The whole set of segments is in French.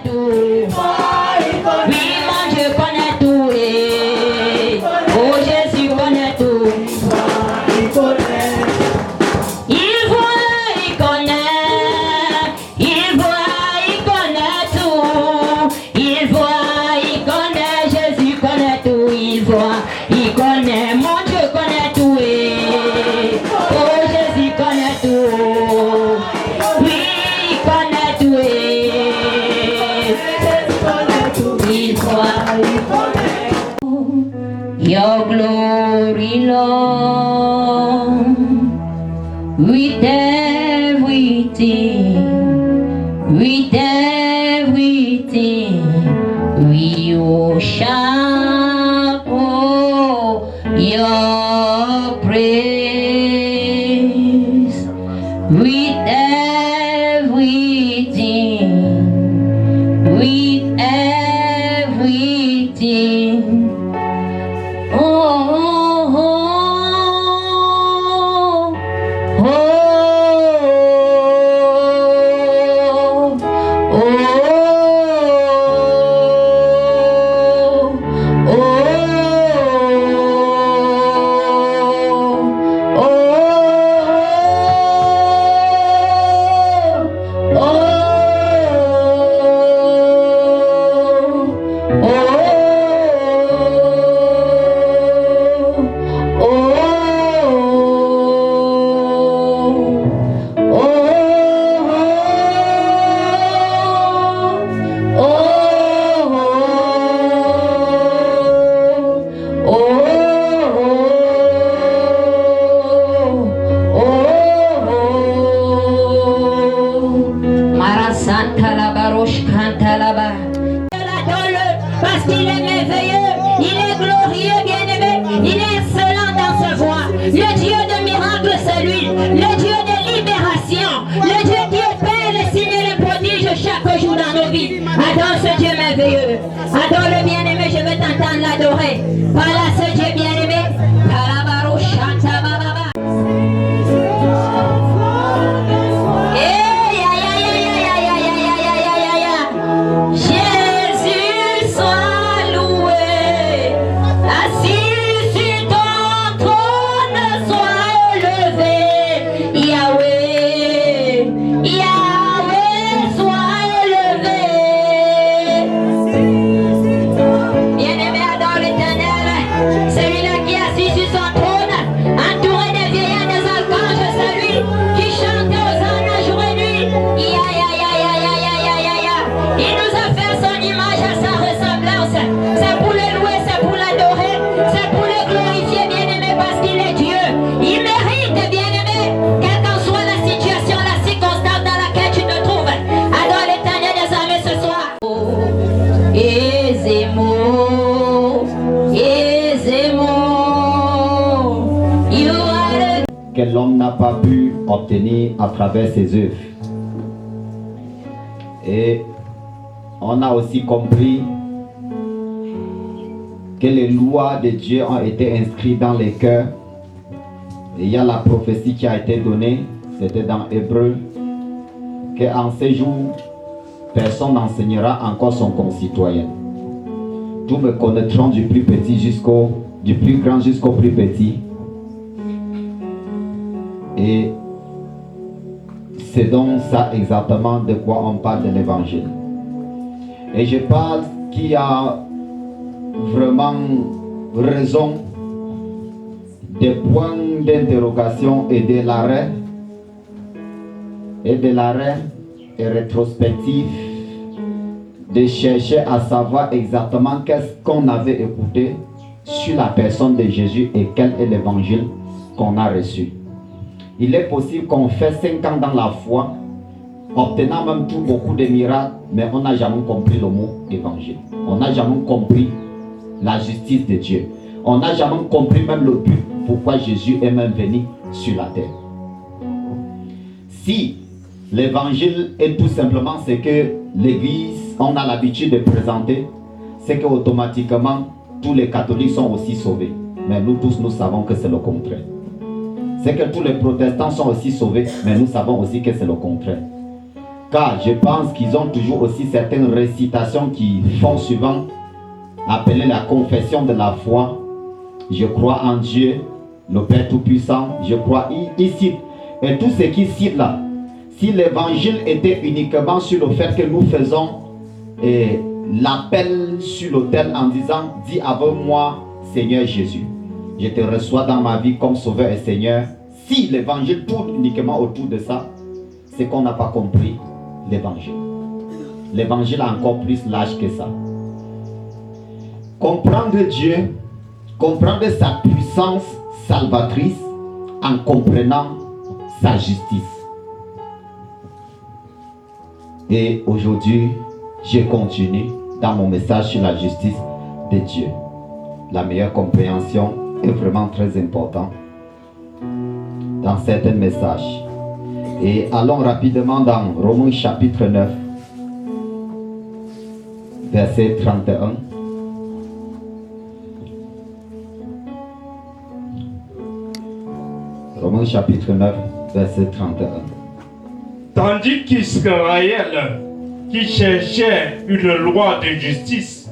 tout. Oui, mon Dieu connaît tout. Oh, Jésus connaît tout. Il connaît, il connaît, il connaît tout. Il voit, il connaît, Jésus connaît tout. Il voit, il connaît, mon Dieu connaît tout. Oh, Jésus connaît tout. Oui, il connaît tout. Il voit, il connaît. Your glory, Lord, with everything, we worship your praise. With everything. Oh, oh, oh, oh, parce qu'il est merveilleux, il est glorieux, bien-aimé, il est excellent dans sa voie. Le Dieu de miracles, c'est lui, le Dieu de libération, le Dieu qui opère les signes et les prodiges chaque jour dans nos vies. Adore ce Dieu merveilleux, adore le bien-aimé, je veux t'entendre l'adorer. Voilà ce Dieu bien-aimé. Que l'homme n'a pas pu obtenir à travers ses œuvres. Et on a aussi compris que les lois de Dieu ont été inscrites dans les cœurs. Et il y a la prophétie qui a été donnée, c'était dans Hébreu, qu'en ces jours, personne n'enseignera encore son concitoyen. Tous me connaîtront du plus grand jusqu'au plus petit. Et c'est donc ça exactement de quoi on parle de l'évangile. Et je parle qu'il y a vraiment raison des points d'interrogation et de l'arrêt et rétrospectif de chercher à savoir exactement qu'est-ce qu'on avait écouté sur la personne de Jésus et quel est l'évangile qu'on a reçu. Il est possible qu'on fait 5 ans dans la foi, obtenant même beaucoup de miracles, mais on n'a jamais compris le mot évangile. On n'a jamais compris la justice de Dieu. On n'a jamais compris même le but pourquoi Jésus est même venu sur la terre. Si l'évangile est tout simplement ce que l'église, on a l'habitude de présenter, c'est qu'automatiquement tous les catholiques sont aussi sauvés. Mais nous tous, nous savons que c'est le contraire. C'est que tous les protestants sont aussi sauvés, mais nous savons aussi que c'est le contraire. Car je pense qu'ils ont toujours aussi certaines récitations qui font souvent appeler la confession de la foi. Je crois en Dieu, le Père Tout-Puissant. Je crois ici. Et tout ce qui cite là, si l'évangile était uniquement sur le fait que nous faisons l'appel sur l'autel en disant, dis avec moi, Seigneur Jésus, je te reçois dans ma vie comme Sauveur et Seigneur. Si l'évangile tourne uniquement autour de ça, c'est qu'on n'a pas compris l'évangile. L'évangile est encore plus large que ça. Comprendre Dieu, comprendre sa puissance salvatrice en comprenant sa justice. Et aujourd'hui, je continue dans mon message sur la justice de Dieu. La meilleure compréhension est vraiment très importante dans certains messages. Et allons rapidement dans Romains chapitre 9, verset 31. Romains chapitre 9, verset 31. Tandis qu'Israël, qui cherchait une loi de justice,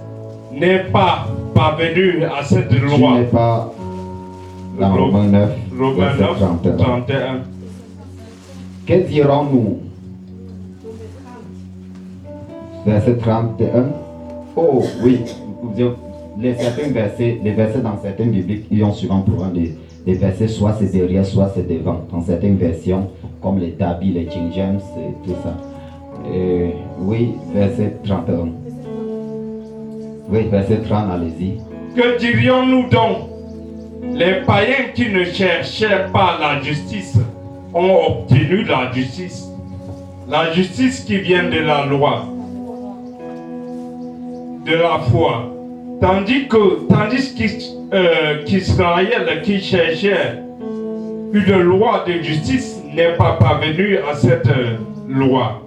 n'est pas parvenu à cette loi. Tu n'es pas dans Romains 9, Romains verset 9, 31. 31. Que dirons-nous? Verset 31. Oh oui, les versets dans certaines bibliques, ils ont souvent pour des versets, soit c'est derrière, soit c'est devant. Dans certaines versions, comme les Dabi, les King James, et tout ça. Oui, verset 31. Oui, verset 30, allez-y. Que dirions-nous donc? Les païens qui ne cherchaient pas la justice ont obtenu la justice. La justice qui vient de la loi, de la foi. Tandis qu'Israël qui cherchait une loi de justice n'est pas parvenu à cette loi.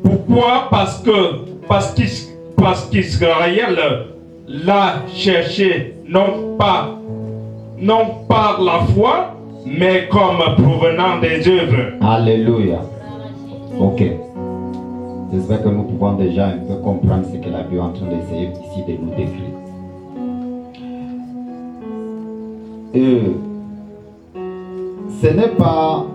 Pourquoi? Parce qu'Israël l'a cherché non par la foi, mais comme provenant des œuvres. Alléluia. Ok. J'espère que nous pouvons déjà un peu comprendre ce que la Bible est en train d'essayer ici de nous décrire. Ce n'est pas...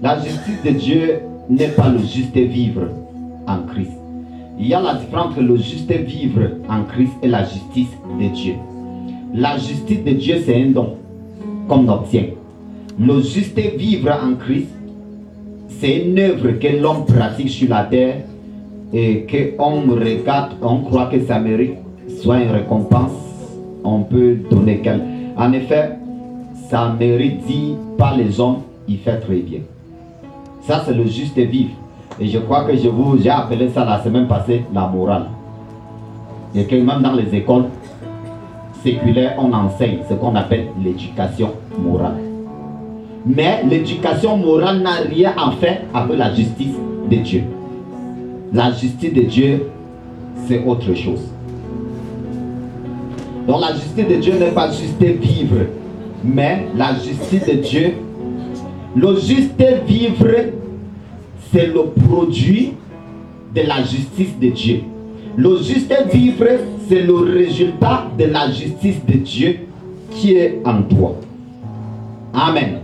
La justice de Dieu n'est pas le juste vivre en Christ. Il y a la différence entre le juste vivre en Christ et la justice de Dieu. La justice de Dieu, c'est un don qu'on obtient. Le juste vivre en Christ, c'est une œuvre que l'homme pratique sur la terre et qu'on regarde, on croit que ça mérite soit une récompense, on peut donner quelque. En effet, ça mérite dit par les hommes, il fait très bien. Ça, c'est le juste vivre. Et je crois que j'ai appelé ça la semaine passée la morale. Et que même dans les écoles séculaires, on enseigne ce qu'on appelle l'éducation morale. Mais l'éducation morale n'a rien à faire avec la justice de Dieu. La justice de Dieu, c'est autre chose. Donc la justice de Dieu n'est pas juste vivre, mais la justice de Dieu, le juste vivre, c'est le produit de la justice de Dieu. Le juste vivre, c'est le résultat de la justice de Dieu qui est en toi. Amen.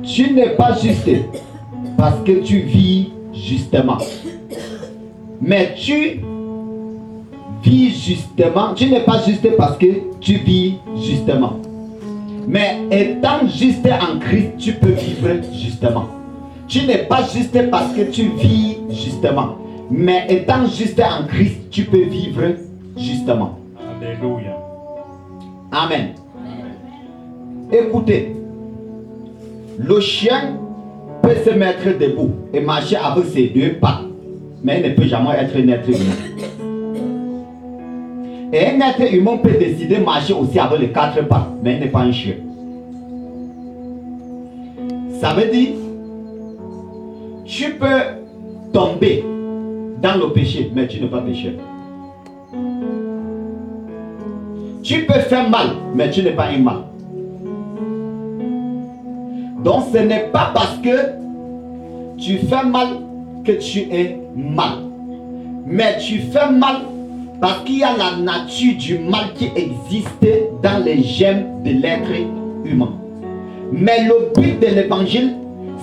Tu n'es pas juste parce que tu vis justement. Mais tu vis justement. Tu n'es pas juste parce que tu vis justement. Mais étant juste en Christ, tu peux vivre justement. Tu n'es pas juste parce que tu vis justement. Mais étant juste en Christ, tu peux vivre justement. Alléluia. Amen. Écoutez. Le chien peut se mettre debout et marcher avec ses deux pattes, mais il ne peut jamais être un être humain. Et un être humain peut décider de marcher aussi avec les quatre pattes, mais il n'est pas un chien. Ça veut dire, tu peux tomber dans le péché, mais tu n'es pas pécheur. Tu peux faire mal, mais tu n'es pas un mal. Donc ce n'est pas parce que tu fais mal que tu es mal. Mais tu fais mal parce qu'il y a la nature du mal qui existe dans les gemmes de l'être humain. Mais le but de l'évangile,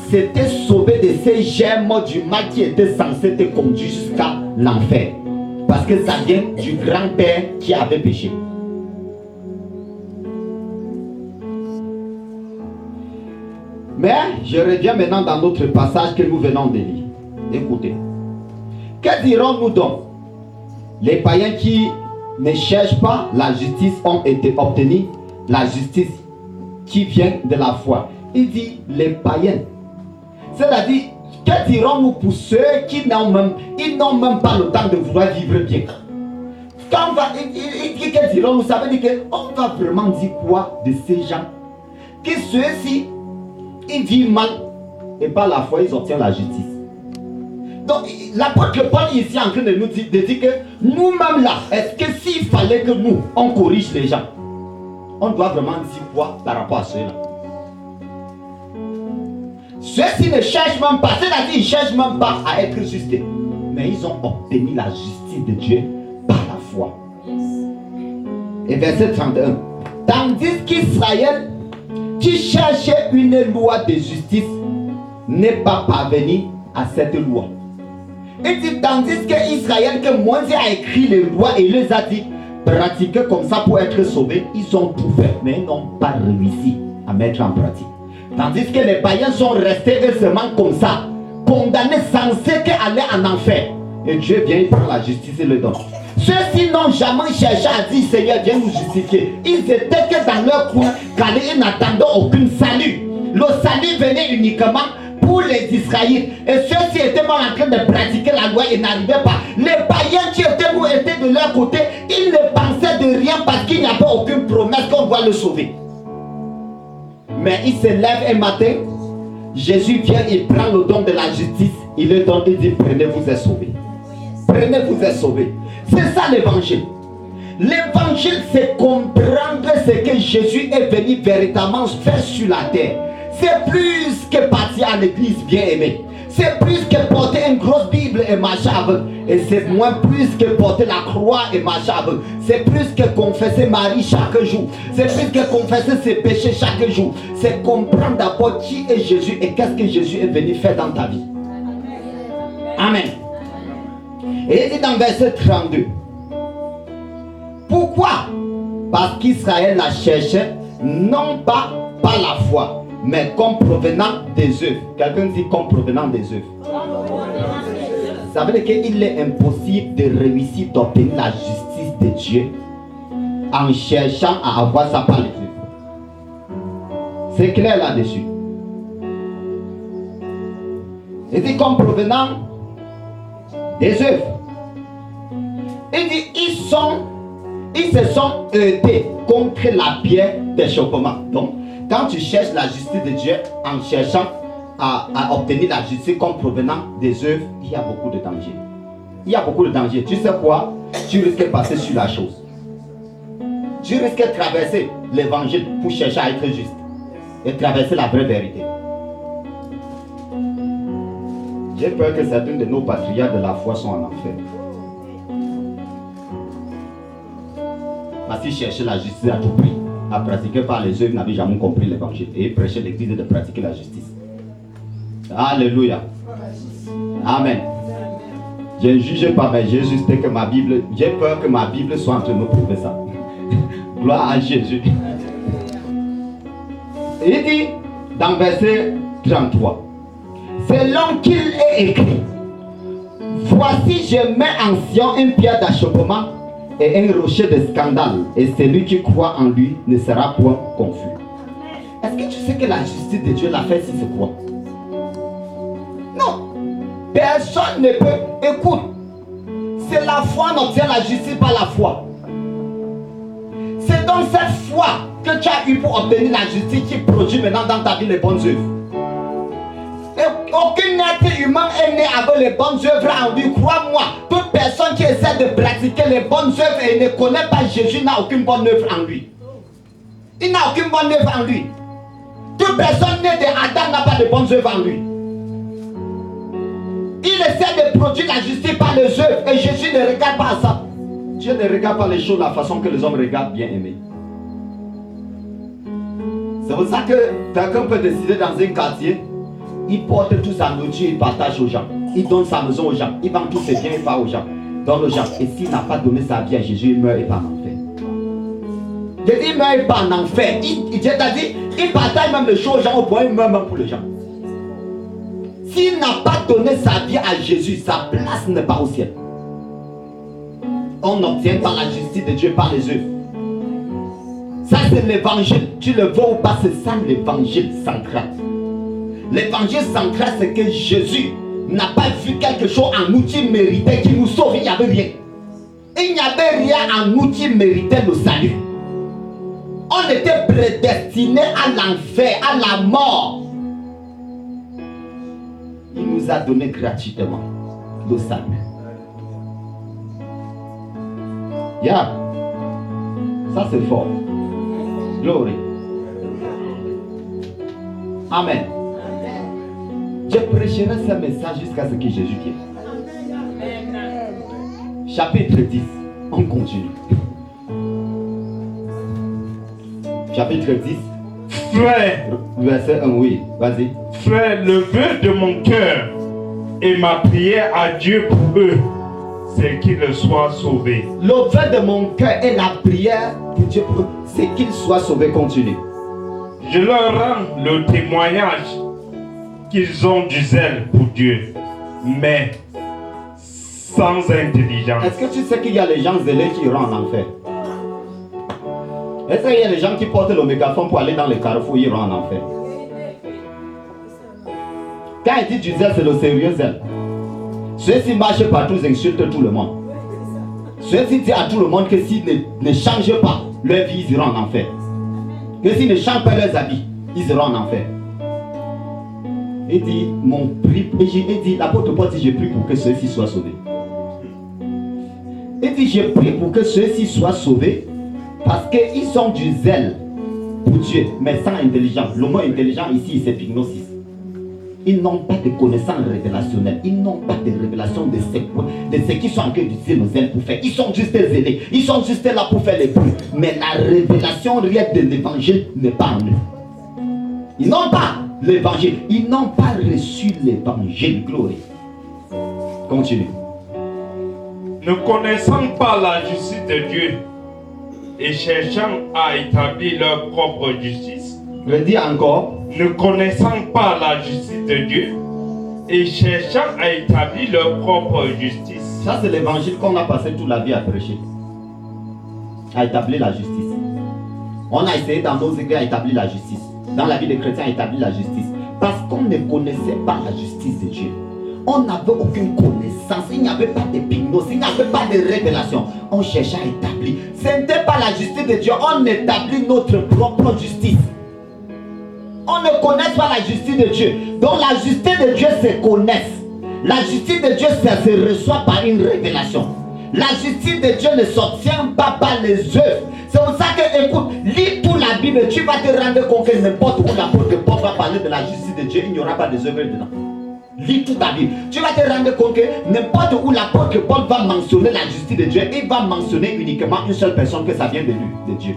c'était sauver de ces gemmes du mal qui étaient censés te conduire jusqu'à l'enfer. Parce que ça vient du grand-père qui avait péché. Mais je reviens maintenant dans notre passage que nous venons de lire. Écoutez. Que dirons-nous donc? Les païens qui ne cherchent pas la justice ont été obtenus la justice qui vient de la foi. Il dit les païens. C'est-à-dire, que dirons-nous pour ceux qui n'ont même pas le temps de vouloir vivre bien? Quand on va, il dit que dirons-nous, ça veut dire qu'on va vraiment dire quoi de ces gens? Que ceux-ci, ils vivent mal et par la foi, ils obtiennent la justice. Donc, l'apôtre Paul est ici en train de nous dire, que nous-mêmes là, est-ce que s'il fallait que nous, on corrige les gens, on doit vraiment dire quoi par rapport à ceux-là? Ceux-ci ne cherchent même pas, c'est-à-dire ils ne cherchent même pas à être justés, mais ils ont obtenu la justice de Dieu par la foi. Et verset 31. Tandis qu'Israël, qui cherchait une loi de justice, n'est pas parvenu à cette loi. Il dit, tandis que Israël, que Moïse a écrit les lois et les a dit, pratiquer comme ça pour être sauvés, ils ont tout fait, mais ils n'ont pas réussi à mettre en pratique. Tandis que les païens sont restés eux seulement comme ça, condamnés, censés aller en enfer. Et Dieu vient, il prend la justice et le donne. Ceux-ci n'ont jamais cherché à dire, Seigneur, viens nous justifier. Ils étaient que dans leur coin, car ils n'attendaient aucun salut. Le salut venait uniquement pour les Israélites. Et ceux-ci étaient même en train de pratiquer la loi et n'arrivaient pas. Les païens qui étaient de leur côté, ils ne pensaient de rien parce qu'il n'y avait aucune promesse qu'on doit le sauver. Mais il se lève un matin, Jésus vient, il prend le don de la justice, il le donne, il dit, prenez, vous êtes sauvés. Prenez, vous êtes sauvés. C'est ça l'évangile. L'évangile, c'est comprendre ce que Jésus est venu véritablement faire sur la terre. C'est plus que partir à l'église bien aimé. C'est plus que porter une grosse Bible et marcher avec. Et c'est moins plus que porter la croix et marcher avec. C'est plus que confesser Marie chaque jour. C'est plus que confesser ses péchés chaque jour. C'est comprendre d'abord qui est Jésus et qu'est-ce que Jésus est venu faire dans ta vie. Amen. Et il dit dans verset 32. Pourquoi? Parce qu'Israël la cherchait non pas par la foi, mais comme provenant des œuvres. Quelqu'un dit comme provenant des œuvres. Ça veut dire qu'il est impossible de réussir d'obtenir la justice de Dieu en cherchant à avoir ça par les œuvres. C'est clair là-dessus. Il dit comme provenant des œuvres. Il dit ils se sont heurtés contre la pierre d'achoppement. Donc, quand tu cherches la justice de Dieu en cherchant à obtenir la justice comme provenant des œuvres, il y a beaucoup de dangers. Il y a beaucoup de dangers. Tu sais quoi? Tu risques de passer sur la chose. Tu risques de traverser l'évangile pour chercher à être juste et traverser la vraie vérité. J'ai peur que certains de nos patriarches de la foi sont en enfer. Parce qu'ils cherchaient la justice à tout prix, à pratiquer par les œuvres, n'avaient jamais compris l'évangile. Et ils prêchaient l'église de pratiquer la justice. Alléluia. Amen. Je ne juge pas, mais j'ai juste que ma Bible, j'ai peur que ma Bible soit en train de me prouver ça. Gloire à Jésus. Il dit dans verset 33, selon qu'il est écrit, voici je mets en Sion une pierre d'achoppement et un rocher de scandale, et celui qui croit en lui ne sera point confus. Est-ce que tu sais que la justice de Dieu l'a fait si c'est quoi? Non. Personne ne peut. Écoute, c'est la foi, on obtient la justice par la foi. C'est donc cette foi que tu as eu pour obtenir la justice qui produit maintenant dans ta vie les bonnes œuvres. Et aucun être humain est né avec les bonnes œuvres en lui. Crois-moi, toute personne qui essaie de pratiquer les bonnes œuvres et ne connaît pas Jésus n'a aucune bonne œuvre en lui. Il n'a aucune bonne œuvre en lui. Toute personne née d'Adam n'a pas de bonnes œuvres en lui. Il essaie de produire la justice par les œuvres et Jésus ne regarde pas ça. Dieu ne regarde pas les choses de la façon que les hommes regardent, bien aimés. C'est pour ça que quelqu'un peut décider dans un quartier, il porte toute sa nourriture, il partage aux gens. Il donne sa maison aux gens. Il vend tous ses biens, il part aux gens. Donne aux gens. Et s'il n'a pas donné sa vie à Jésus, il meurt et part en enfer. Jésus meurt et part en enfer. C'est-à-dire, il partage même les choses aux gens au point, il meurt même pour les gens. S'il n'a pas donné sa vie à Jésus, sa place n'est pas au ciel. On n'obtient pas la justice de Dieu par les œuvres. Ça c'est l'évangile. Tu le vois ou pas, c'est ça l'évangile central. L'évangile central, c'est que Jésus n'a pas vu quelque chose en nous qui méritait, qui nous sauve. Il n'y avait rien. Il n'y avait rien en nous qui méritait le salut. On était prédestinés à l'enfer, à la mort. Il nous a donné gratuitement le salut. Yeah. Ça c'est fort. Glory. Amen. Je prêcherai ce message jusqu'à ce que Jésus vienne. Chapitre 10. On continue. Chapitre 10. Frère, verset 1, oui, vas-y. Frère, le vœu de mon cœur et ma prière à Dieu pour eux, c'est qu'ils soient sauvés. Le vœu de mon cœur et la prière pour Dieu pour eux, c'est qu'ils soient sauvés. Continue. Je leur rends le témoignage qu'ils ont du zèle pour Dieu, mais sans intelligence. Est-ce que tu sais qu'il y a les gens zélés qui iront en enfer? Est-ce qu'il y a des gens qui portent le mégaphone pour aller dans les carrefours, ils iront en enfer? Quand il dit du zèle, c'est le sérieux zèle. Ceux-ci marchent partout, ils insultent tout le monde. Ceux-ci disent à tout le monde que s'ils ne changent pas leur vie, ils iront en enfer. Que s'ils ne changent pas leurs habits, ils iront en enfer. Il dit, mon prix, il dit, l'apôtre Paul dit, je prie pour que ceux-ci soient sauvés. Il dit, je prie pour que ceux-ci soient sauvés parce qu'ils sont du zèle pour Dieu, mais sans intelligence. Le mot intelligent ici, c'est pygnosis. Ils n'ont pas de connaissances révélationnelles. Ils n'ont pas de révélation de ce qu'ils sont en train d'utiliser le zèle pour faire. Ils sont juste zélés. Ils sont juste là pour faire les bruits. Mais la révélation réelle de l'évangile n'est pas en eux. Ils n'ont pas l'évangile. Ils n'ont pas reçu l'évangile. Gloire. Continue. Ne connaissant pas la justice de Dieu et cherchant à établir leur propre justice. Je dis encore. Ne connaissant pas la justice de Dieu et cherchant à établir leur propre justice. Ça, c'est l'évangile qu'on a passé toute la vie à prêcher. À établir la justice. On a essayé dans nos églises à établir la justice. Dans la vie des chrétiens, à établir la justice. Parce qu'on ne connaissait pas la justice de Dieu. On n'avait aucune connaissance. Il n'y avait pas de pygnos. Il n'y avait pas de révélation. On cherchait à établir. Ce n'était pas la justice de Dieu. On établit notre propre justice. On ne connaît pas la justice de Dieu. Donc la justice de Dieu se connaît. La justice de Dieu se reçoit par une révélation. La justice de Dieu ne s'obtient pas par les œuvres. C'est pour ça que, écoute, lis toute la Bible, tu vas te rendre compte que n'importe où l'apôtre Paul va parler de la justice de Dieu, il n'y aura pas des œuvres dedans. Lis toute la Bible. Tu vas te rendre compte que n'importe où l'apôtre Paul va mentionner la justice de Dieu, il va mentionner uniquement une seule personne, que ça vient de lui, de Dieu.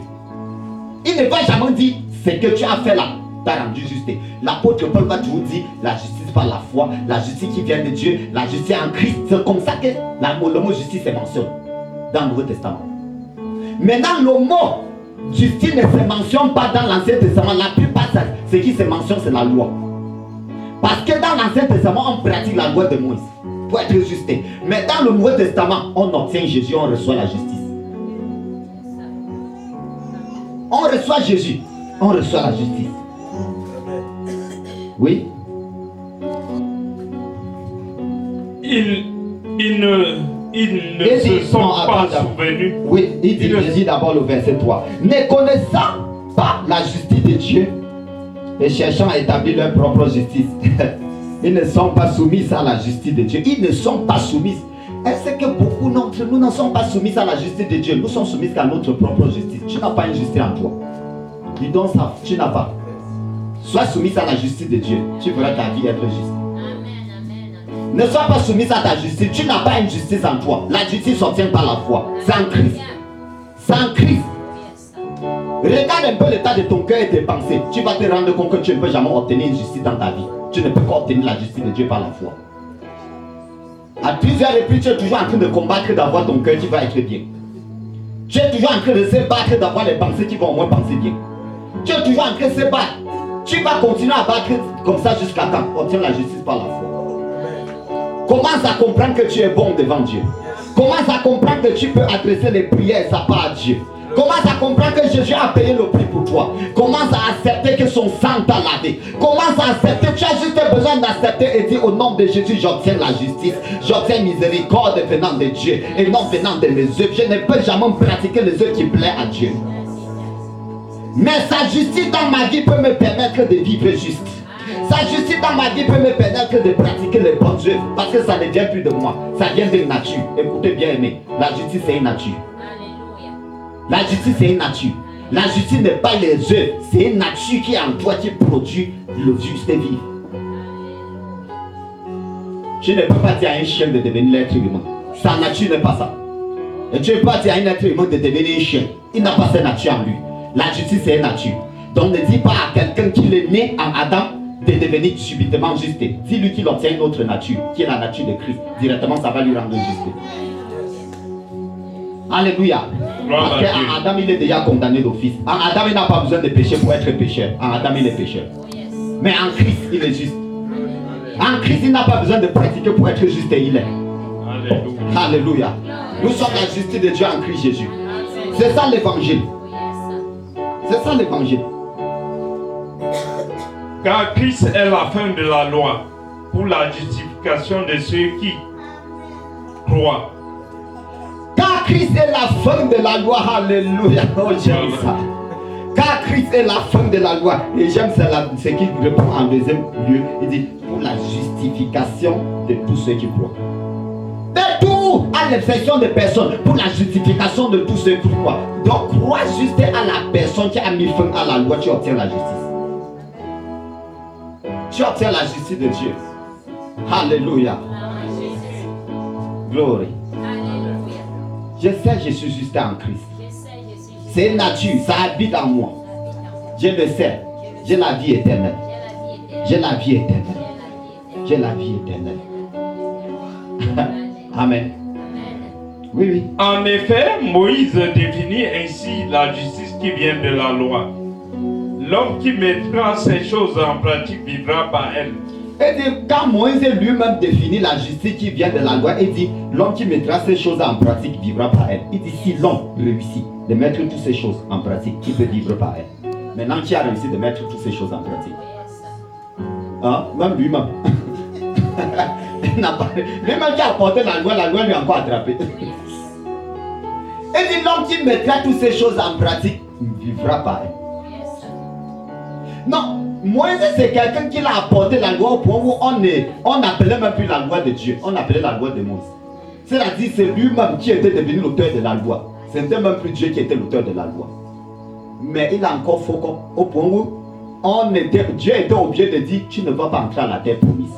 Il ne va jamais dire ce que tu as fait là t'a rendu juste. L'apôtre Paul va toujours dire la justice par la foi, la justice qui vient de Dieu, la justice en Christ. C'est comme ça que le mot justice est mentionné dans le Nouveau Testament. Maintenant, le mot justice ne se mentionne pas dans l'Ancien Testament. La plupart, ce qui se mentionne, c'est la loi. Parce que dans l'Ancien Testament, on pratique la loi de Moïse pour être juste. Mais dans le Nouveau Testament, on obtient Jésus, on reçoit la justice. On reçoit Jésus, on reçoit la justice. Oui. Ils ne se sont pas souvenus. Oui, il dit d'abord le verset 3. Ne connaissant pas la justice de Dieu et cherchant à établir leur propre justice. Ils ne sont pas soumis à la justice de Dieu. Ils ne sont pas soumis. Est-ce que beaucoup d'entre nous ne sont pas soumis à la justice de Dieu? Nous sommes soumis à notre propre justice. Tu n'as pas une justice en toi. Dis donc ça, tu n'as pas. Sois soumise à la justice de Dieu. Tu verras ta vie être juste. Ne sois pas soumise à ta justice. Tu n'as pas une justice en toi. La justice s'obtient par la foi. C'est en Christ. C'est en Christ. Regarde un peu l'état de ton cœur et tes pensées. Tu vas te rendre compte que tu ne peux jamais obtenir une justice dans ta vie. Tu ne peux pas obtenir la justice de Dieu par la foi. À plusieurs reprises, tu es toujours en train de combattre d'avoir ton cœur qui va être bien. Tu es toujours en train de se battre d'avoir les pensées qui vont au moins penser bien. Tu es toujours en train de se battre. Tu vas continuer à battre comme ça jusqu'à quand? Obtiens la justice par la foi. Commence à comprendre que tu es bon devant Dieu. Commence à comprendre que tu peux adresser les prières et ça part à Dieu. Commence à comprendre que Jésus a payé le prix pour toi. Commence à accepter que son sang t'a lavé. Commence à accepter. Tu as juste besoin d'accepter et dire au nom de Jésus, j'obtiens la justice. J'obtiens miséricorde venant de Dieu et non venant de mes œuvres. Je ne peux jamais pratiquer les œuvres qui plaisent à Dieu. Mais sa justice dans ma vie peut me permettre de vivre juste. Sa justice dans ma vie peut me permettre de pratiquer les bonnes œuvres. Parce que ça ne vient plus de moi. Ça vient de nature. Écoutez bien aimé. La justice c'est une nature. La justice c'est une nature. La justice n'est pas les œuvres. C'est une nature qui est en toi qui produit le juste vivre. Tu ne peux pas dire à un chien de devenir l'être humain. Sa nature n'est pas ça. Et tu ne peux pas dire à un être humain de devenir un chien. Il n'a pas cette nature en lui. La justice c'est une nature. Donc ne dis pas à quelqu'un qui est né en Adam de devenir subitement juste. Dis-lui qu'il obtient une autre nature, qui est la nature de Christ. Directement ça va lui rendre juste. Alléluia. Parce qu'en Adam il est déjà condamné d'office. En Adam il n'a pas besoin de pécher pour être pécheur. En Adam il est pécheur. Mais en Christ il est juste. En Christ il n'a pas besoin de pratiquer pour être juste et il est. Alléluia. Alléluia. Nous sommes la justice de Dieu en Christ Jésus. C'est ça l'évangile. C'est ça l'évangile. Car Christ est la fin de la loi pour la justification de ceux qui croient. Car Christ est la fin de la loi. Alléluia. Oh, j'aime ça. Car Christ est la fin de la loi. Et j'aime ce qu'il répond en deuxième lieu. Il dit pour la justification de tous ceux qui croient. De tout, à l'exception de personnes, pour la justification de tous ceux qui croient. Donc, crois juste à la personne qui a mis fin à la loi, tu obtiens la justice. Tu obtiens la justice de Dieu. Alléluia. Glory. Je sais, je suis juste en Christ. C'est une nature, ça habite en moi. Je le sais. J'ai la vie éternelle. J'ai la vie éternelle. J'ai la vie éternelle. Amen. Oui, oui. En effet, Moïse définit ainsi la justice qui vient de la loi. L'homme qui mettra ces choses en pratique vivra par elle. Et dit, quand Moïse lui-même définit la justice qui vient de la loi, il dit, l'homme qui mettra ces choses en pratique vivra par elle. Il dit, si l'homme réussit de mettre toutes ces choses en pratique, il peut vivre par elle. Maintenant, qui a réussi de mettre toutes ces choses en pratique? Hein? Même lui-même. Lui-même qui a apporté la loi lui a encore attrapé. Et dit, l'homme qui mettra toutes ces choses en pratique vivra par elle. Non, Moïse c'est quelqu'un qui l'a apporté la loi au point où on n'appelait même plus la loi de Dieu, on appelait la loi de Moïse. C'est-à-dire c'est lui-même qui était devenu l'auteur de la loi. Ce n'était même plus Dieu qui était l'auteur de la loi. Mais il a encore faux au point où Dieu était obligé de dire, tu ne vas pas entrer à la terre promise.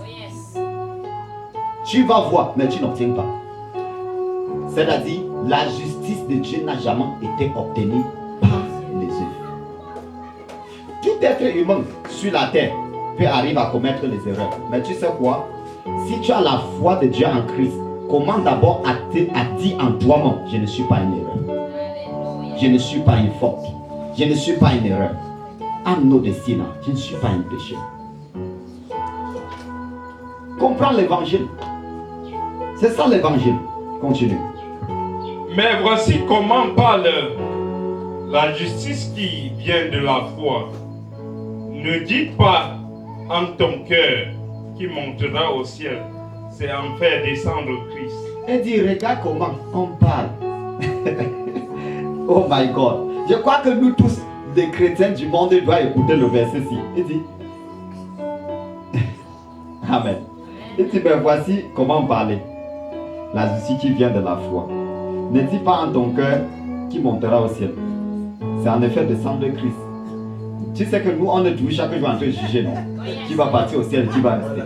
Tu vas voir, mais tu n'obtiens pas. C'est-à-dire, la justice de Dieu n'a jamais été obtenue par les œuvres. Tout être humain sur la terre peut arriver à commettre les erreurs. Mais tu sais quoi? Si tu as la foi de Dieu en Christ, comment d'abord à dire en toi-même, je ne suis pas une erreur. Je ne suis pas une faute. Je ne suis pas une erreur. I'm not a sinner. Je ne suis pas un péché. Comprends l'évangile. C'est ça l'évangile. Continue. Mais voici comment parle la justice qui vient de la foi. Ne dites pas en ton cœur qui montera au ciel, c'est en faire descendre Christ. Et dit, regarde comment on parle. Oh my God. Je crois que nous tous, les chrétiens du monde, doivent écouter le verset-ci. Il dit, Amen. Il dit, ben voici comment parler. La justice qui vient de la foi. Ne dis pas en ton cœur qui montera au ciel. C'est en effet descendre Christ. Tu sais que nous, on est toujours chaque jour en train de juger, non? Qui va partir au ciel, qui va rester.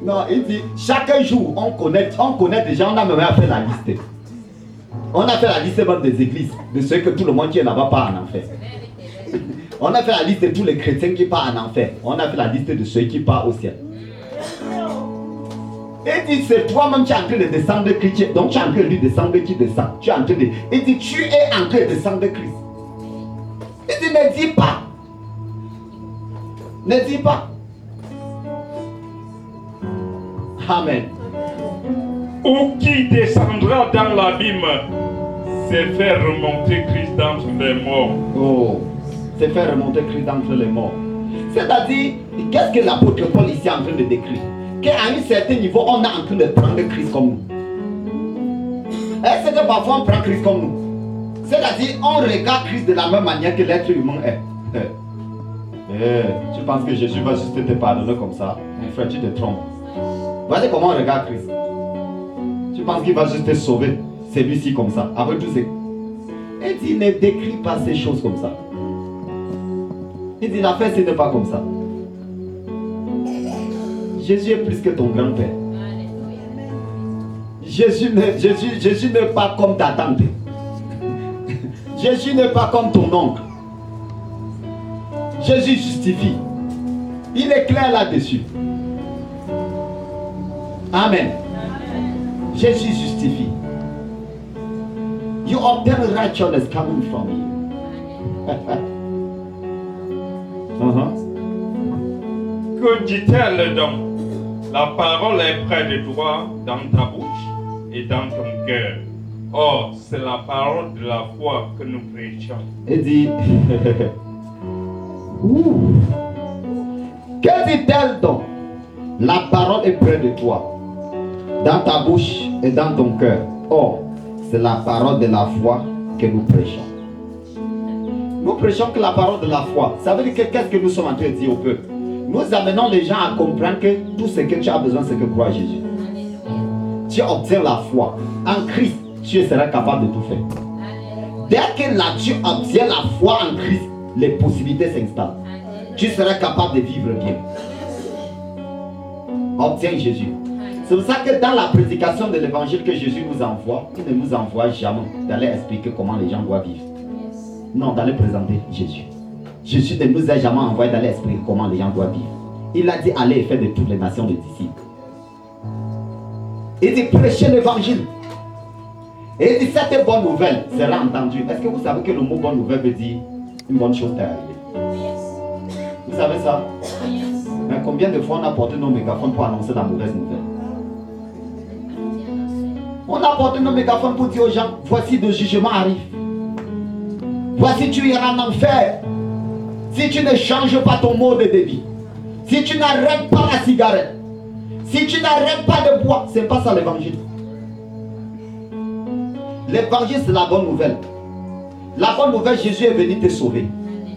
Non, il dit, chaque jour, on connaît déjà, on a même fait la liste. On a fait la liste même des églises, de ceux que tout le monde qui est là-bas part en enfer. On a fait la liste de tous les chrétiens qui partent en enfer. On a fait la liste de ceux qui partent au ciel. Il dit, c'est toi-même qui es en train de descendre de Christ. Donc tu es en train de lui descendre qui descend. Tu es en train de... Il dit, tu es en train de descendre de Christ. Il dit, ne dis pas. Ne dis pas. Amen. Ou qui descendra dans l'abîme, c'est faire remonter Christ d'entre les morts. Oh, c'est faire remonter Christ d'entre les morts. C'est-à-dire, qu'est-ce que l'apôtre Paul ici est en train de décrire? Qu'à un certain niveau, on est en train de prendre Christ comme nous. Est-ce que parfois on prend Christ comme nous? C'est-à-dire, on regarde Christ de la même manière que l'être humain est. Tu penses que Jésus va juste te pardonner comme ça? Mon frère, tu te trompes. Voyez comment on regarde Christ. Tu penses qu'il va juste te sauver, celui-ci comme ça, avec tout c'est. Il dit, ne décrit pas ces choses comme ça. Il dit, l'affaire, ce n'est pas comme ça. Jésus est plus que ton grand-père. Jésus n'est pas comme ta tante. Jésus n'est pas comme ton oncle. Jésus justifie. Il est clair là-dessus. Amen. Jésus justifie. You obtain righteousness coming from you. Que dit-elle donc? La parole est près de toi, dans ta bouche et dans ton cœur. Or, c'est la parole de la foi que nous prêchons. Il dit, que dit-elle donc? La parole est près de toi, dans ta bouche et dans ton cœur. Or, c'est la parole de la foi que nous prêchons. Nous prêchons que la parole de la foi. Ça veut dire que qu'est-ce que nous sommes en train de dire au peuple? Nous amenons les gens à comprendre que tout ce que tu as besoin, c'est que croire Jésus. Tu obtiens la foi. En Christ, tu seras capable de tout faire. Dès que là, tu obtiens la foi en Christ, les possibilités s'installent. Tu seras capable de vivre bien. Obtiens Jésus. C'est pour ça que dans la prédication de l'évangile que Jésus nous envoie, il ne nous envoie jamais d'aller expliquer comment les gens doivent vivre. Non, d'aller présenter Jésus. Jésus ne nous a jamais envoyé d'aller expliquer comment les gens doivent vivre. Il a dit allez et faire de toutes les nations des disciples. Il dit prêchez l'évangile. Et il dit cette bonne nouvelle sera entendue. Est-ce que vous savez que le mot bonne nouvelle veut dire une bonne chose est arrivée? Vous savez ça? Mais combien de fois on a porté nos mégaphones pour annoncer la mauvaise nouvelle? On a porté nos mégaphones pour dire aux gens, voici le jugement arrive. Voici tu iras en enfer. Si tu ne changes pas ton mode de vie. Si tu n'arrêtes pas la cigarette. Si tu n'arrêtes pas de boire. C'est pas ça l'évangile. L'évangile c'est la bonne nouvelle. La bonne nouvelle, Jésus est venu te sauver.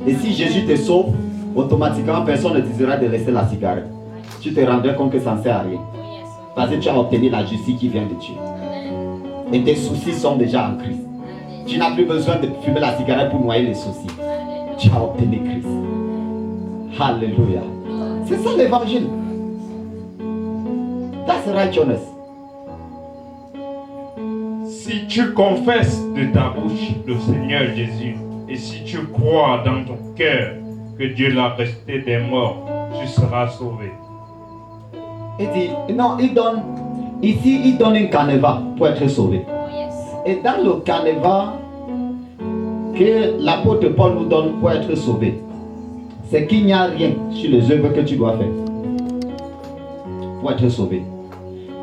Et si Jésus te sauve, automatiquement personne ne te dira de laisser la cigarette. Tu te rendrais compte que ça ne sert à rien. Parce que tu as obtenu la justice qui vient de Dieu. Et tes soucis sont déjà en Christ. Tu n'as plus besoin de fumer la cigarette pour noyer les soucis. Tu as obtenu Christ. Alléluia. C'est ça l'évangile. That's righteousness. Si tu confesses de ta bouche le Seigneur Jésus, et si tu crois dans ton cœur que Dieu l'a ressuscité des morts, tu seras sauvé. Il dit, non, il donne un canevas pour être sauvé. Et dans le canevas que l'apôtre Paul nous donne pour être sauvé, c'est qu'il n'y a rien sur les œuvres que tu dois faire pour être sauvé.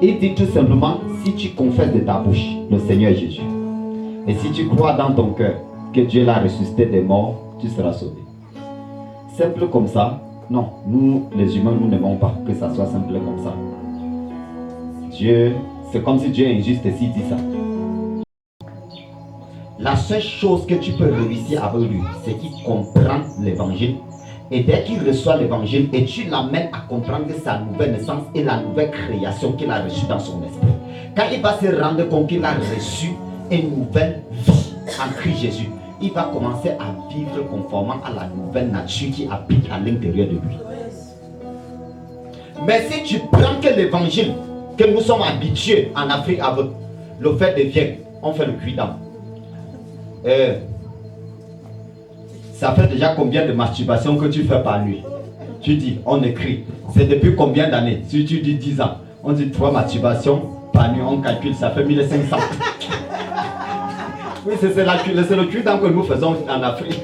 Il dit tout simplement, si tu confesses de ta bouche le Seigneur Jésus, et si tu crois dans ton cœur que Dieu l'a ressuscité des morts, tu seras sauvé. Simple comme ça, non, nous les humains, nous n'aimons pas que ça soit simple comme ça. Dieu, c'est comme si Dieu est injuste s'il dit ça. La seule chose que tu peux réussir avec lui, c'est qu'il comprend l'évangile. Et dès qu'il reçoit l'évangile, et tu l'amènes à comprendre sa nouvelle naissance et la nouvelle création qu'il a reçue dans son esprit. Quand il va se rendre compte qu'il a reçu une nouvelle vie en Christ Jésus, il va commencer à vivre conformément à la nouvelle nature qui habite à l'intérieur de lui. Mais si tu prends que l'évangile que nous sommes habitués en Afrique avec le fait de vieilles, on fait le cuidant. Ça fait déjà combien de masturbations que tu fais par nuit? Tu dis, on écrit. C'est depuis combien d'années? Si tu dis 10 ans, on dit 3 masturbations par nuit, on calcule, ça fait 1500. Oui, c'est le cuidant que nous faisons en Afrique.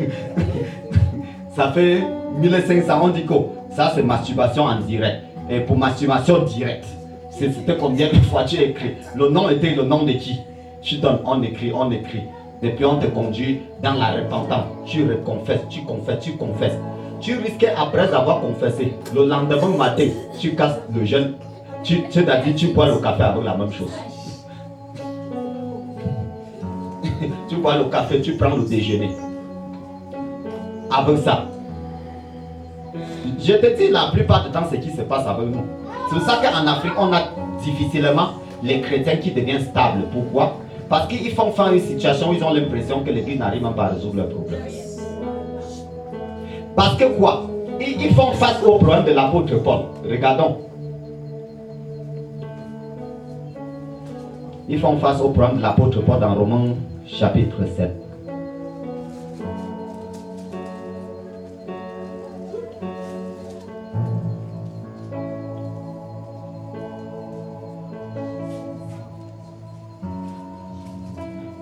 Ça fait 1500, on dit que ça c'est masturbation en direct. Et pour masturbation directe, c'était combien de fois tu écris? Le nom était le nom de qui? Tu donnes, on écrit. Et puis on te conduit dans la repentance. Tu reconfesses, tu confesses. Tu risques après avoir confessé, le lendemain matin, tu casses le jeûne. Tu bois le café avec la même chose. Tu bois le café, tu prends le déjeuner. Avec ça. Je te dis la plupart du temps ce qui se passe avec nous. C'est pour ça qu'en Afrique, on a difficilement les chrétiens qui deviennent stables. Pourquoi? Parce qu'ils font face à une situation où ils ont l'impression que l'Église n'arrive même pas à résoudre leurs problèmes. Parce que quoi? Ils font face au problème de l'apôtre Paul. Regardons. Ils font face au problème de l'apôtre Paul dans Romains chapitre 7.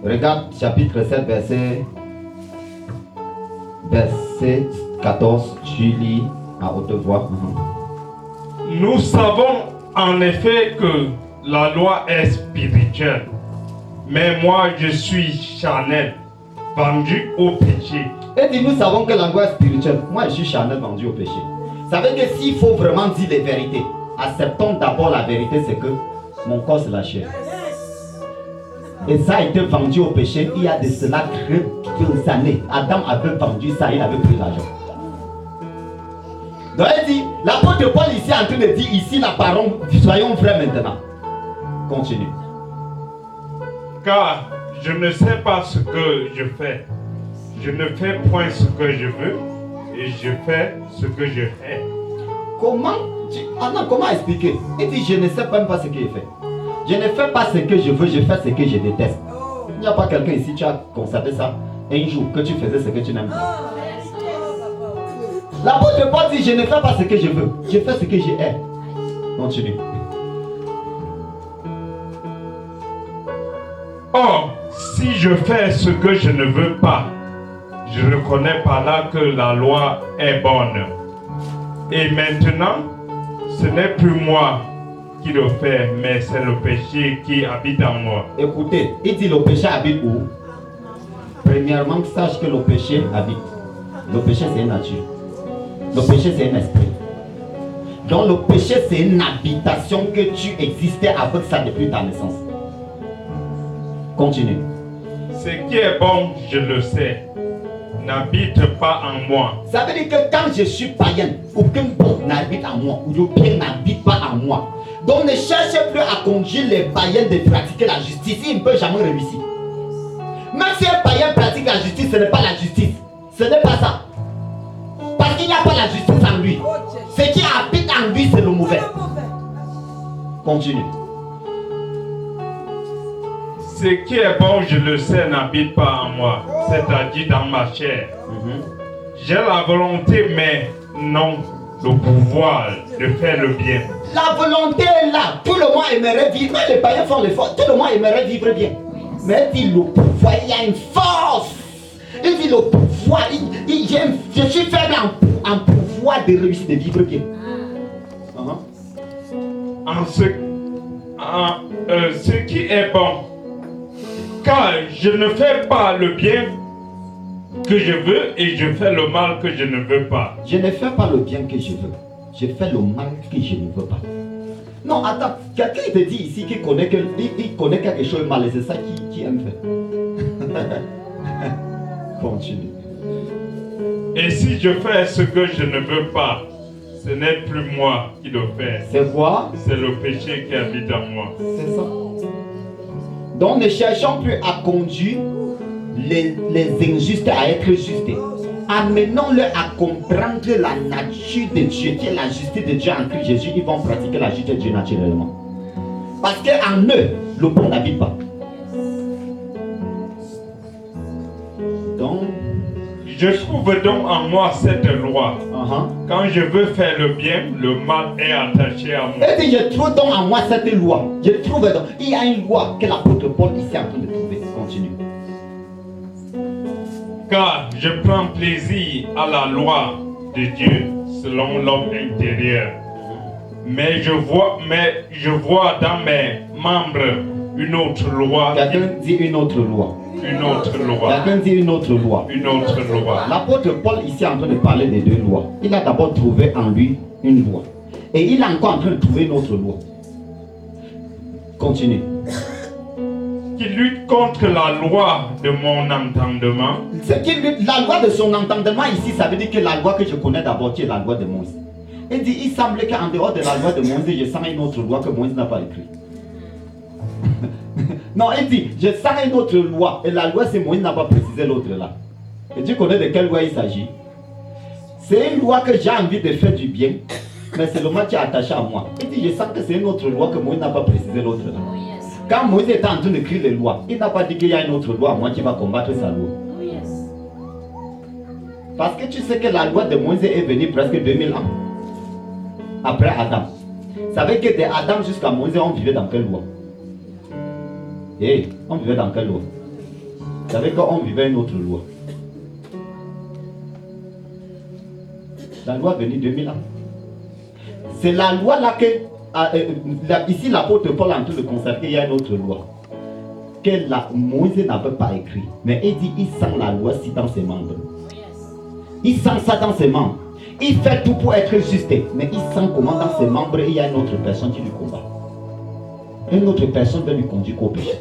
Regarde chapitre 7 verset 14, tu lis à haute voix. Nous savons en effet que la loi est spirituelle, mais moi je suis charnel, vendu au péché. Et dit, nous savons que la loi est spirituelle, moi je suis charnel, vendu au péché. Ça veut dire que s'il faut vraiment dire les vérités, acceptons d'abord la vérité, c'est que mon corps c'est la chair. Et ça a été vendu au péché il y a de cela quelques années. Adam avait vendu ça, il avait pris l'argent. Donc il dit, l'apôtre Paul ici est en train de dire, ici la parole, soyons vrais maintenant. Continue. Car je ne sais pas ce que je fais. Je ne fais point ce que je veux et je fais ce que je hais. Comment expliquer? Il dit, je ne sais même pas ce qu'il fait. Je ne fais pas ce que je veux, je fais ce que je déteste. Il n'y a pas quelqu'un ici, tu as constaté ça un jour que tu faisais ce que tu n'aimes pas. L'apôtre Paul dit, je ne fais pas ce que je veux, je fais ce que je hais. Continue. Or, si je fais ce que je ne veux pas, je reconnais par là que la loi est bonne. Et maintenant, ce n'est plus moi qui le fait, mais c'est le péché qui habite en moi. Écoutez, il dit le péché habite où? Premièrement, sache que le péché habite. Le péché c'est une nature. Le péché c'est un esprit. Donc le péché c'est une habitation que tu existais avec ça depuis ta naissance. Continue. Ce qui est bon, je le sais, n'habite pas en moi. Ça veut dire que quand je suis païen, aucun bon n'habite en moi, ou le bien n'habite pas en moi. Donc ne cherchez plus à conduire les païens de pratiquer la justice, ils ne peuvent jamais réussir. Même si un païen pratique la justice, ce n'est pas la justice. Ce n'est pas ça. Parce qu'il n'y a pas la justice en lui. Ce qui habite en lui, c'est le mauvais. Continue. Ce qui est bon, je le sais, n'habite pas en moi, c'est-à-dire dans ma chair. J'ai la volonté, mais non le pouvoir de faire le bien. La volonté est là. Tout le monde aimerait vivre. Même les païens font l'effort. Tout le monde aimerait vivre bien. Mais il dit le pouvoir, il y a une force. Il dit le pouvoir. Je suis faible en pouvoir de réussir, de vivre bien. Ce qui est bon. Car je ne fais pas le bien que je veux et je fais le mal que je ne veux pas. Je ne fais pas le bien que je veux. Je fais le mal que je ne veux pas. Non, attends. Quelqu'un te dit ici qu'il connaît, il connaît quelque chose de mal et c'est ça qu'il aime faire. Continue. Et si je fais ce que je ne veux pas, ce n'est plus moi qui le fais. C'est quoi? C'est le péché qui habite en moi. C'est ça. Donc ne cherchons plus à conduire les injustes à être justes. Amenons-le à comprendre la nature de Dieu, qui est la justice de Dieu en Christ Jésus. Ils vont pratiquer la justice de Dieu naturellement. Parce qu'en eux, le bon n'habite pas. Donc, je trouve donc en moi cette loi. Quand je veux faire le bien, le mal est attaché à moi. Et je trouve donc en moi cette loi. Je trouve donc, il y a une loi que l'apôtre Paul ici est en train de trouver. Continue. Car je prends plaisir à la loi de Dieu selon l'homme intérieur. Mais je vois dans mes membres une autre loi. Quelqu'un dit une autre loi. Une autre loi. Quelqu'un dit une autre loi. Une autre loi. L'apôtre Paul ici est en train de parler des deux lois. Il a d'abord trouvé en lui une loi. Et il est encore en train de trouver une autre loi. Continue. Qui lutte contre la loi de mon entendement. C'est qui lutte la loi de son entendement ici, ça veut dire que la loi que je connais d'abord, qui est la loi de Moïse. Il dit, il semble qu'en dehors de la loi de Moïse, je sens une autre loi que Moïse n'a pas écrite. Non, il dit, je sens une autre loi. Et la loi, c'est Moïse n'a pas précisé l'autre là. Et tu connais de quelle loi il s'agit? C'est une loi que j'ai envie de faire du bien, mais c'est le mal qui est attaché à moi. Il dit, je sens que c'est une autre loi que Moïse n'a pas précisé l'autre là. Quand Moïse était en train d'écrire les lois, il n'a pas dit qu'il y a une autre loi à moi qui va combattre sa loi. Parce que tu sais que la loi de Moïse est venue presque 2000 ans après Adam. Ça veut dire que de Adam jusqu'à Moïse, on vivait dans quelle loi? On vivait dans quelle loi? Ça veut dire qu'on vivait une autre loi. La loi est venue 2000 ans. C'est la loi là que, ici l'apôtre Paul est en train de constater qu'il y a une autre loi que Moïse n'avait pas écrit. Mais il dit, il sent la loi si dans ses membres. Il sent ça dans ses membres. Il fait tout pour être juste, mais il sent comment dans ses membres il y a une autre personne qui lui combat. Une autre personne veut lui conduire au péché.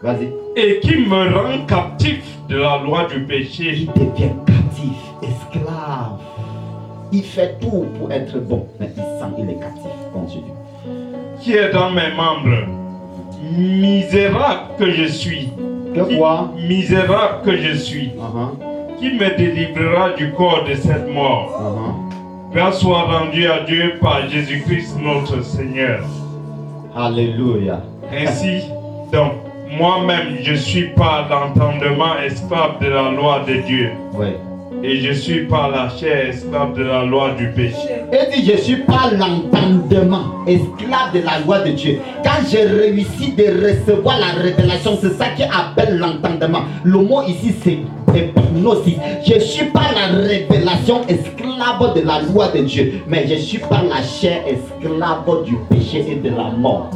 Vas-y. Et qui me rend captif de la loi du péché. Il devient captif, esclave. Il fait tout pour être bon, mais il sent qu'il est captif. Continue. Qui est dans mes membres. Misérable que je suis. Que quoi? Misérable que je suis. Qui me délivrera du corps de cette mort. Grâce soit rendue à Dieu par Jésus-Christ notre Seigneur. Alléluia. Ainsi, donc, moi-même, je suis par l'entendement esclave de la loi de Dieu. Oui. Et je suis par la chair esclave de la loi du péché. Et dit, je suis par l'entendement esclave de la loi de Dieu. Quand j'ai réussi de recevoir la révélation, c'est ça qui appelle l'entendement. Le mot ici, c'est hypnosis. Je suis par la révélation esclave de la loi de Dieu. Mais je suis par la chair esclave du péché et de la mort.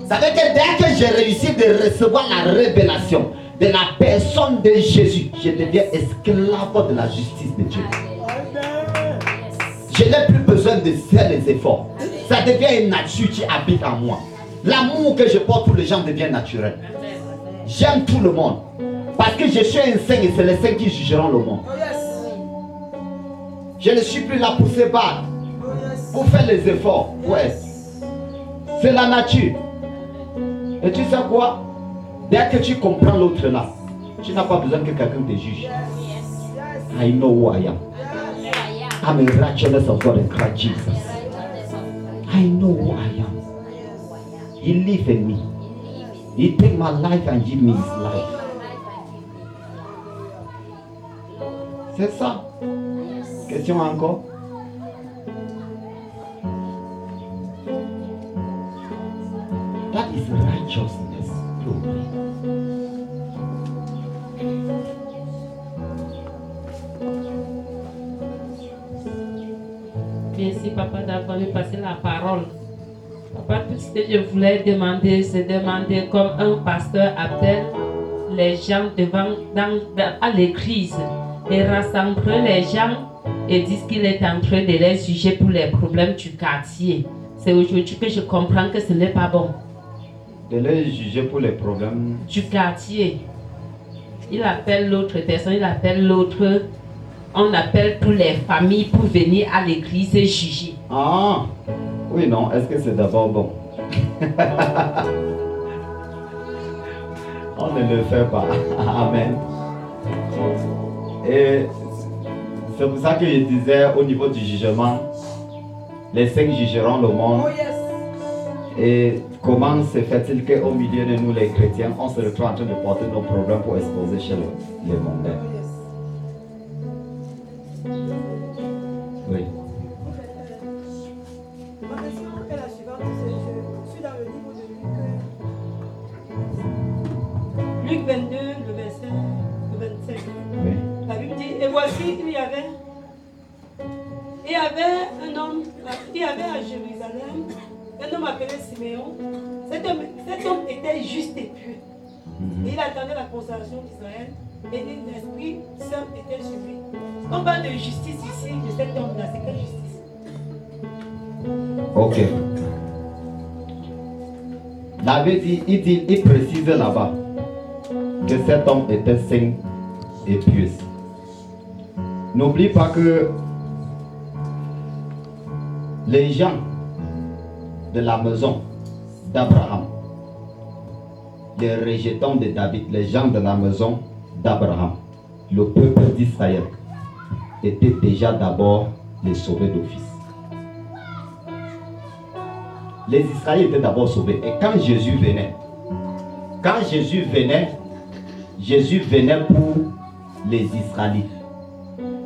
Ça veut dire que dès que j'ai réussi de recevoir la révélation de la personne de Jésus, je deviens esclave de la justice de Dieu. Je n'ai plus besoin de faire les efforts. Ça devient une nature qui habite en moi. L'amour que je porte pour les gens devient naturel. J'aime tout le monde. Parce que je suis un saint et c'est les saints qui jugeront le monde. Je ne suis plus là pour se battre, pour faire les efforts. Ouais. C'est la nature. Et tu sais quoi? Dès que tu comprends l'autre là, tu n'as pas besoin que quelqu'un te juge. I know who I am. I'm a righteousness of God in Christ Jesus. I know who I am. He lives in me. He take my life and give me his life. C'est ça. Question encore? That is righteousness. Glory. Merci papa d'avoir me passé la parole. Papa, tout ce que je voulais demander, c'est demander comme un pasteur appelle les gens à l'église et rassembler les gens et disent qu'il est en train de les juger pour les problèmes du quartier. C'est aujourd'hui que je comprends que ce n'est pas bon. De les juger pour les problèmes du quartier. Il appelle l'autre personne, il appelle l'autre. On appelle toutes les familles pour venir à l'église et juger. Ah, oui, non, est-ce que c'est d'abord bon? On ne le fait pas. Amen. Et c'est pour ça que je disais au niveau du jugement, les 5 jugeront le monde. Et comment se fait-il qu'au milieu de nous les chrétiens, on se retrouve en train de porter nos problèmes pour exposer chez les mondains? Oui. Ma question est la suivante, je suis dans le livre de Luc. Luc 22, le verset 25. Oui. La Bible dit, et voici, il y avait un homme, il y avait à Jérusalem un homme appelé Siméon. Cet homme était juste et pieux. Et il attendait la consolation d'Israël et l'Esprit Saint était sur lui. On parle de justice ici, de cet homme-là, c'est quelle justice? Ok. La Bible dit, il précise là-bas que cet homme était saint et pieux. N'oublie pas que les gens de la maison d'Abraham, les rejetons de David, les gens de la maison d'Abraham, le peuple d'Israël, étaient déjà d'abord les sauvés d'office. Les Israéliens étaient d'abord sauvés. Et quand Jésus venait, Jésus venait pour les Israélites.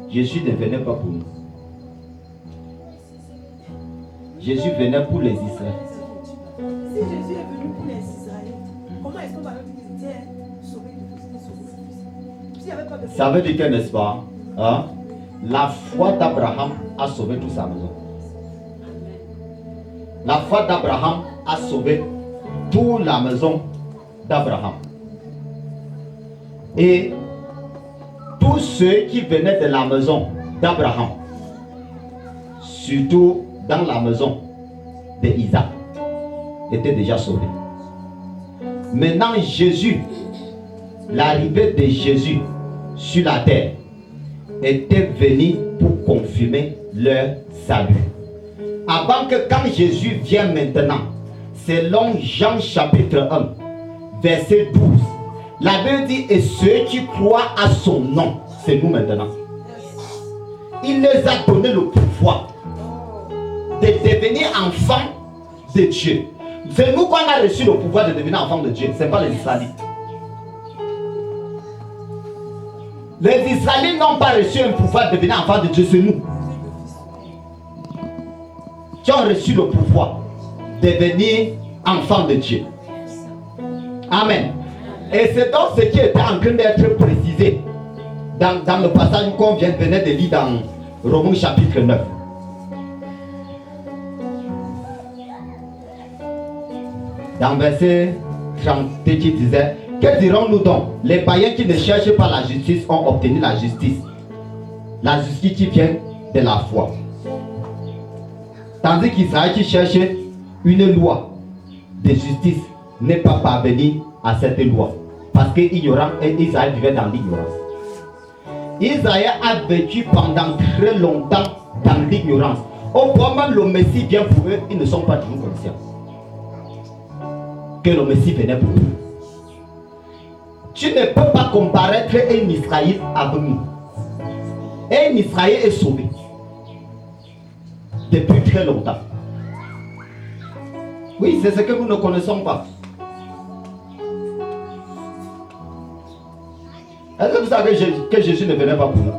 Jésus ne venait pas pour nous. Jésus venait pour les Israélites. Si Jésus est venu pour les Israélites, comment est-ce qu'on va leur dire qu'ils étaient sauvés d'office? S'il n'y avait pas de foi. Ça veut dire que, n'est-ce pas, hein, la foi d'Abraham a sauvé toute sa maison. La foi d'Abraham a sauvé toute la maison d'Abraham. Et tous ceux qui venaient de la maison d'Abraham, surtout dans la maison d'Isaac, étaient déjà sauvés. Maintenant, Jésus, l'arrivée de Jésus sur la terre, était venu pour confirmer leur salut. Avant que quand Jésus vient maintenant, selon Jean chapitre 1, verset 12, la Bible dit, et ceux qui croient à son nom, c'est nous maintenant. Il nous a donné le pouvoir de devenir enfants de Dieu. C'est nous qu'on a reçu le pouvoir de devenir enfants de Dieu, ce n'est pas les Israélites. Les Israélites n'ont pas reçu un pouvoir de devenir enfants de Dieu, c'est nous qui ont reçu le pouvoir de devenir enfants de Dieu. Amen. Et c'est donc ce qui était en train d'être précisé dans le passage qu'on venait de lire dans Romains chapitre 9. Dans verset 30 qui disait, que dirons-nous donc? Les païens qui ne cherchent pas la justice ont obtenu la justice. La justice qui vient de la foi. Tandis qu'Israël qui cherchait une loi de justice n'est pas parvenu à cette loi. Parce que Israël vivait dans l'ignorance. Israël a vécu pendant très longtemps dans l'ignorance. Au point même le Messie vient pour eux, ils ne sont pas toujours conscients que le Messie venait pour eux. Tu ne peux pas comparaître un Israël avec nous. Un Israël est sauvé depuis très longtemps. Oui, c'est ce que nous ne connaissons pas. Est-ce que vous savez que Jésus ne venait pas pour nous?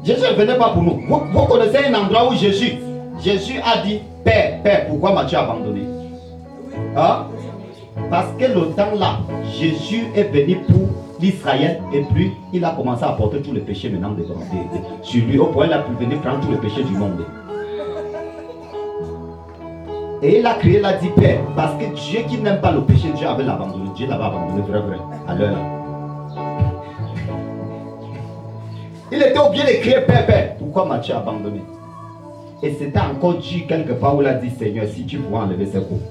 Jésus ne venait pas pour nous. Vous connaissez un endroit où Jésus a dit, Père, Père, pourquoi m'as-tu abandonné? Hein? Parce que le temps là, Jésus est venu pour l'Israël et puis il a commencé à porter tous les péchés maintenant sur lui. Au point il a pu venir prendre tous les péchés du monde. Et il a crié, il a dit Père, parce que Dieu qui n'aime pas le péché, Dieu avait l'abandonné. Dieu l'avait abandonné, vrai, à l'heure là. Il était obligé de crier Père, Père, pourquoi m'as-tu abandonné? Et c'était encore Dieu quelque part où il a dit Seigneur, si tu pouvais enlever ces coups.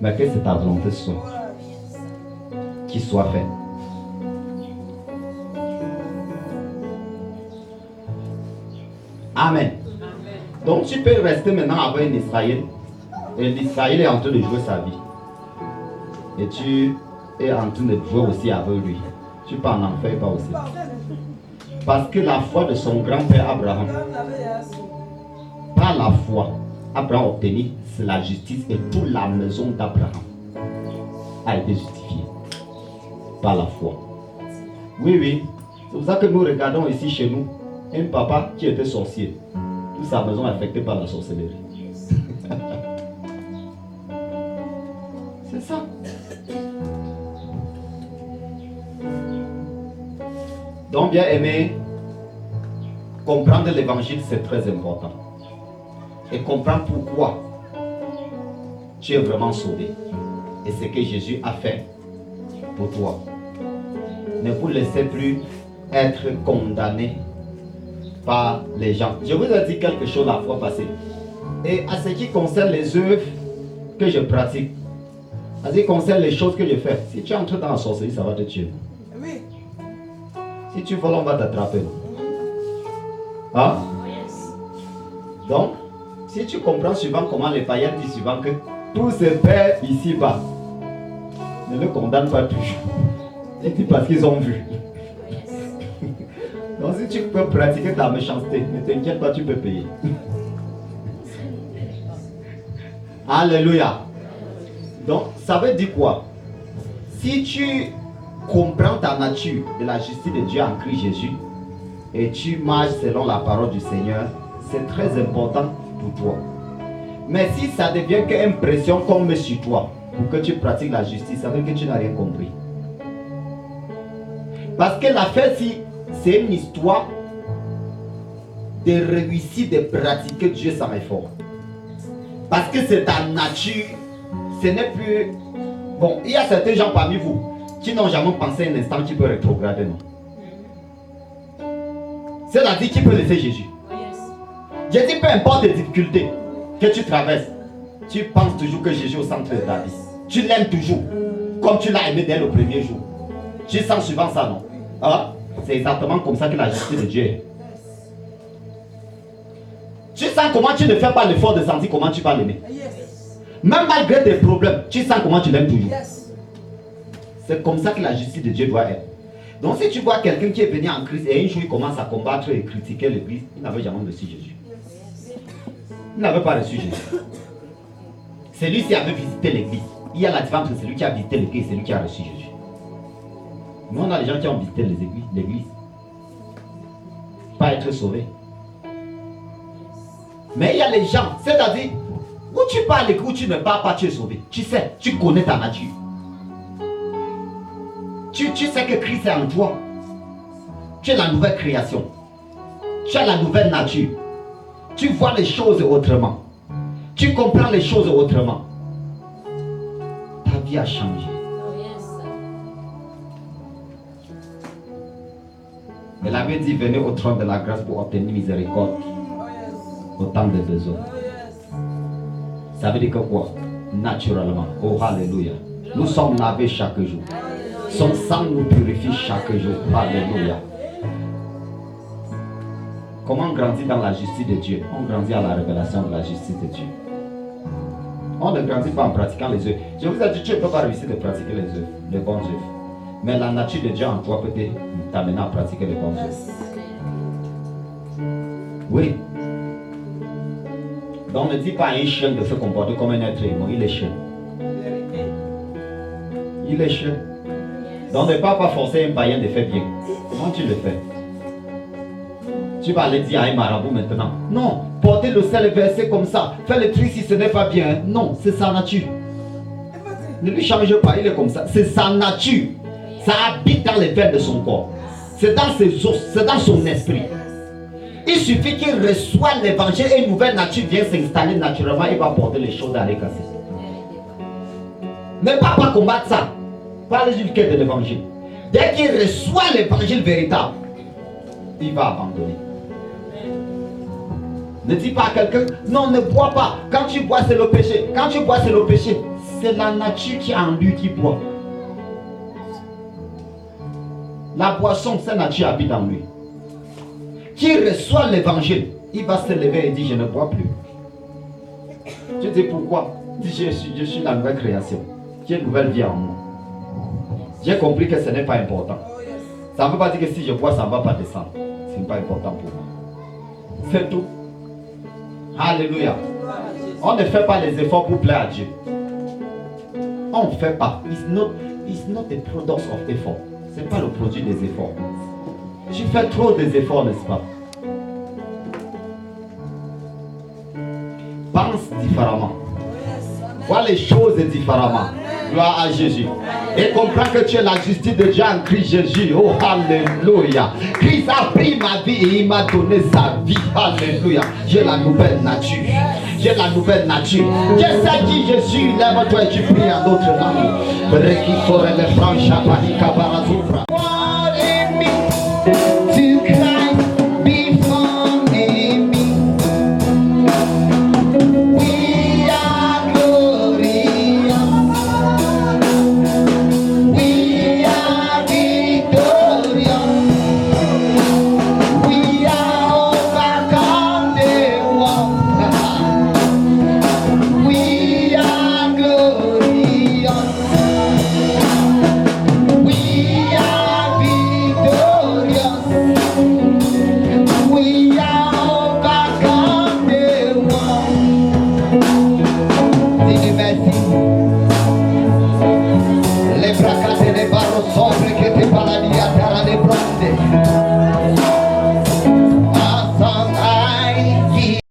Mais que c'est ta volonté soit, qu'il soit fait. Amen. Donc tu peux rester maintenant avec un Israël et l'Israël est en train de jouer sa vie. et tu es en train de jouer aussi avec lui, tu peux en enfer pas aussi. Parce que la foi de son grand-père Abraham, par la foi, Abraham a obtenu la justice et toute la maison d'Abraham a été justifiée par la foi. Oui, oui. C'est pour ça que nous regardons ici chez nous un papa qui était sorcier. Toute sa maison est affectée par la sorcellerie. C'est ça. Donc, bien aimé, comprendre l'évangile, c'est très important. Et comprendre pourquoi tu es vraiment sauvé. Et ce que Jésus a fait pour toi. Ne vous laissez plus être condamné par les gens. Je vous ai dit quelque chose la fois passée. Et à ce qui concerne les œuvres que je pratique, à ce qui concerne les choses que je fais, si tu entres dans la sorcellerie, ça va te tuer. Oui. Si tu voles, on va t'attraper. Hein? Donc, si tu comprends souvent comment les païens disent souvent que tout se fait ici-bas, ne le condamne pas toujours. C'est parce qu'ils ont vu. Donc si tu peux pratiquer ta méchanceté, ne t'inquiète pas, tu peux payer. Alléluia. Donc ça veut dire quoi? Si tu comprends ta nature et la justice de Dieu en Christ Jésus et tu marches selon la parole du Seigneur, c'est très important pour toi. Mais si ça devient qu'une pression qu'on met sur toi pour que tu pratiques la justice, ça veut dire que tu n'as rien compris. Parce que l'affaire, si c'est une histoire de réussir de pratiquer Dieu sans effort. Parce que c'est ta nature, ce n'est plus... Bon, il y a certains gens parmi vous qui n'ont jamais pensé un instant qu'ils peuvent rétrograder, non? C'est-à-dire qu'ils peuvent laisser Jésus. Je dis, peu importe les difficultés que tu traverses, tu penses toujours que Jésus est au centre de ta vie. Tu l'aimes toujours, comme tu l'as aimé dès le premier jour. Tu sens souvent ça, non? Hein? C'est exactement comme ça que la justice de Dieu est. Tu sens comment tu ne fais pas l'effort de sentir comment tu vas l'aimer. Même malgré tes problèmes, tu sens comment tu l'aimes toujours. C'est comme ça que la justice de Dieu doit être. Donc si tu vois quelqu'un qui est venu en Christ et un jour il commence à combattre et critiquer l'église, il n'avait jamais reçu Jésus. Il n'avait pas reçu Jésus. Celui-ci avait visité l'église. Il y a la différence entre celui qui a visité l'église et celui qui a reçu Jésus. Nous, on a les gens qui ont visité l'église. Pas être sauvés. Mais il y a les gens, c'est-à-dire, où tu parles et où tu ne parles pas, tu es sauvé. Tu sais, tu connais ta nature. Tu sais que Christ est en toi. Tu es la nouvelle création. Tu as la nouvelle nature. Tu vois les choses autrement. Tu comprends les choses autrement. Ta vie a changé. Mais la Bible dit, venez au trône de la grâce pour obtenir miséricorde au temps de besoin. Ça veut dire que quoi? Naturellement. Oh, alléluia. Nous sommes lavés chaque jour. Son sang nous purifie chaque jour. Alléluia. Comment grandir dans la justice de Dieu? On grandit à la révélation de la justice de Dieu. On ne grandit pas en pratiquant les œuvres. Je vous ai dit, tu ne peux pas réussir de pratiquer les œuvres, les bonnes œuvres. Mais la nature de Dieu en toi peut t'amener à pratiquer les bonnes œuvres. Oui. Donc ne dis pas à un chien de se comporter comme un être humain. Il est chien. Il est chien. Donc ne pas forcer un païen de faire bien. Comment tu le fais? Tu vas aller dire à un marabout maintenant. Non, porter le sel versé comme ça. Faire le truc si ce n'est pas bien. Non, c'est sa nature. Ne lui change pas, il est comme ça. C'est sa nature. Ça habite dans les veines de son corps. C'est dans ses os, c'est dans son esprit. Il suffit qu'il reçoive l'évangile et une nouvelle nature vient s'installer naturellement. Il va porter les choses à les casser. Ne pas combattre ça. Parlez du cœur de l'évangile. Dès qu'il reçoit l'évangile véritable, il va abandonner. Ne dis pas à quelqu'un, non, ne bois pas. Quand tu bois, c'est le péché. Quand tu bois, c'est le péché. C'est la nature qui est en lui qui boit. La boisson, cette nature habite en lui. Qui reçoit l'évangile, il va se lever et dire, je ne bois plus. Tu dis pourquoi? Il dit, je suis la nouvelle création. J'ai une nouvelle vie en moi. J'ai compris que ce n'est pas important. Ça ne veut pas dire que si je bois, ça ne va pas descendre. Ce n'est pas important pour moi. C'est tout. Alléluia. On ne fait pas les efforts pour plaire à Dieu. On ne fait pas. It's not a product of effort. Ce n'est pas le produit des efforts. Tu fais trop des efforts, n'est-ce pas? Pense différemment. Vois les choses différemment. Gloire à Jésus. Et comprends que tu es la justice de Dieu en Christ Jésus. Oh, alléluia. Christ a pris ma vie et il m'a donné sa vie. Alléluia. J'ai la nouvelle nature. J'ai la nouvelle nature. Dieu sait qui je suis. Lève-toi et tu pries en d'autres langues.